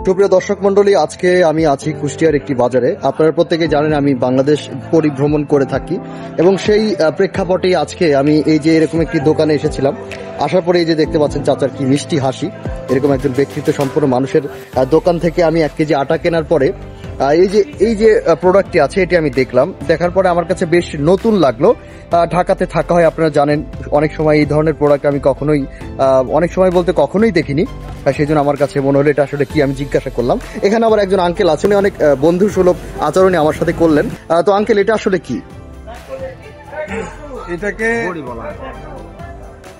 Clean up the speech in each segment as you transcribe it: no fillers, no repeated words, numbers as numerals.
সুপ্রিয় দর্শক মন্ডলী, আজকে আমি আছি কুষ্টিয়ার একটি বাজারে। আপনারা প্রত্যেকে জানেন আমি বাংলাদেশ পরিভ্রমণ করে থাকি এবং সেই প্রেক্ষাপটে আজকে আমি এই যে এরকম একটি দোকানে এসেছিলাম। আসার পরে এই যে দেখতে পাচ্ছেন চাচার কি মিষ্টি হাসি, এরকম একজন ব্যক্তিত্ব সম্পন্ন মানুষের দোকান থেকে আমি 1 কেজি আটা কেনার পরে এই যে প্রোডাক্টটি আছে এটি আমি দেখলাম। দেখার পরে আমার কাছে বেশ নতুন লাগলো। ঢাকাতে থাকা হয়, আপনারা জানেন, অনেক সময় এই ধরনের প্রোডাক্ট আমি অনেক সময় বলতে কখনোই দেখিনি। সেই জন্য আমার কাছে মনে হলো এটা আসলে কি, আমি জিজ্ঞাসা করলাম। এখানে আবার একজন আঙ্কেল আছেন, অনেক বন্ধু সুলভ আচরণে আমার সাথে করলেন। তো আঙ্কেল, এটা আসলে কি? এটাকে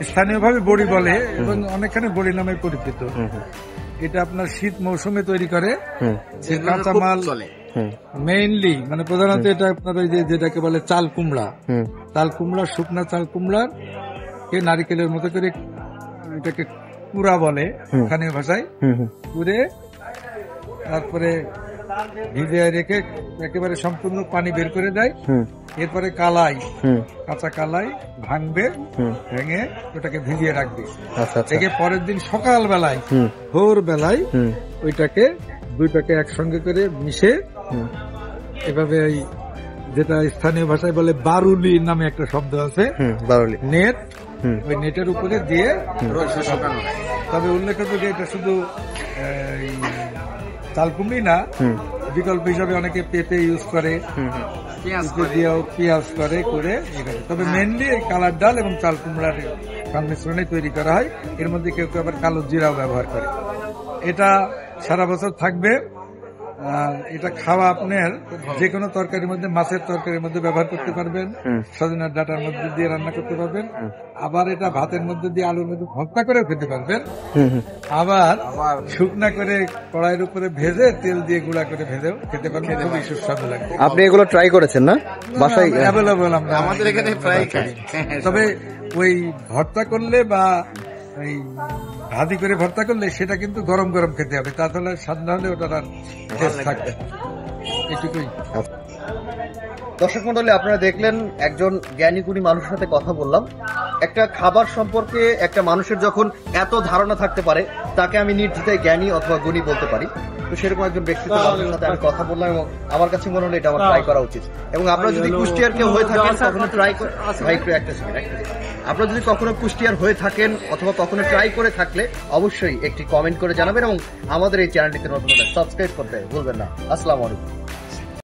স্থানীয়ভাবে বড়ি বলে এবং অনেকখানে বড়ি নামে পরিচিত। এটা আপনার শীত মৌসুমে তৈরি করে কাঁচামাল, মেইনলি মানে প্রধানত এটা আপনার ওই যেটাকে বলে চাল কুমড়া, শুকনা চাল কুমড়ার কে নারিকেলের মতো করে এটাকে কুড়া বলে স্থানীয় ভাষায়। কুড়ে তারপরে ভিজে রেখে একেবারে সম্পূর্ণ পানি বের করে দেয়। এরপরে কাঁচা কালাই ভাঙবে, ভেঙে ওটাকে ভিজিয়ে রাখবে। থেকে পরের দিন সকাল বেলায় ভোর বেলায় ওইটাকে দুইটাকে একসঙ্গে করে মিশে এভাবে যেটা স্থানীয় ভাষায় বলে বারুলি নামে একটা শব্দ আছে, নেট, ওই নেটের উপরে দিয়ে শুকানো। তবে উল্লেখযোগ্য এটা শুধু চালকুমড়ি না, বিকল্প হিসাবে অনেকে পেঁপে ইউজ করে, পেঁয়াজ করে। তবে মেনলি এই কালার ডাল এবং চাল কুমড়ার সংমিশ্রণে তৈরি করা হয়। এর মধ্যে কেউ কেউ আবার কালো জিরাও ব্যবহার করে। এটা সারা বছর থাকবে। এটা খাওয়া আপনার যে কোনো তরকারির মধ্যে, মাছের তরকারির মধ্যে ব্যবহার করতে পারবেন, সজনার ডাঁটার মধ্যে দিয়ে রান্না করতে পারবেন, আবার এটা ভাতের মধ্যে দিয়ে আলুর মধ্যে ভর্তা করেও খেতে পারবেন, আবার শুকনা করে কড়াইয়ের উপরে ভেজে তেল দিয়ে গুঁড়া করে ভেজেও খেতে পারবেন। খুবই সুস্বাদু লাগবে। আপনি এগুলো ট্রাই করেছেন না? বাসায় অ্যাভেলেবল আমাদের এখানে প্রায় খাই। তবে ওই ভর্তা করলে বা এই ভাজি করে ভর্তা করলে সেটা কিন্তু গরম গরম খেতে হবে, তাহলে স্বাদ না হলে ওটার আর টেস্ট থাকবে। এটুকুই। দর্শক মন্ডলী, আপনারা দেখলেন একজন জ্ঞানী গুণী মানুষের সাথে কথা বললাম। একটা খাবার সম্পর্কে একটা মানুষের যখন এত ধারণা থাকতে পারে, তাকে আমি নির্দ্বিধায় জ্ঞানী অথবা গুণী বলতে পারি। তো সেরকম একজন ব্যক্তিত্ব মানুষের সাথে আমি কথা বললাম এবং আমার কাছে মনে হলো এটা আমার ট্রাই করা উচিত। এবং আপনারা যদি কুষ্টিয়ার কেউ হয়ে থাকেন কখনো ট্রাই করে, আপনারা যদি কখনো কুষ্টিয়ার হয়ে থাকেন অথবা কখনো ট্রাই করে থাকলে অবশ্যই একটি কমেন্ট করে জানাবেন এবং আমাদের এই চ্যানেলটিতে নতুন হলে সাবস্ক্রাইব করতে ভুলবেন না। আসসালামু আলাইকুম।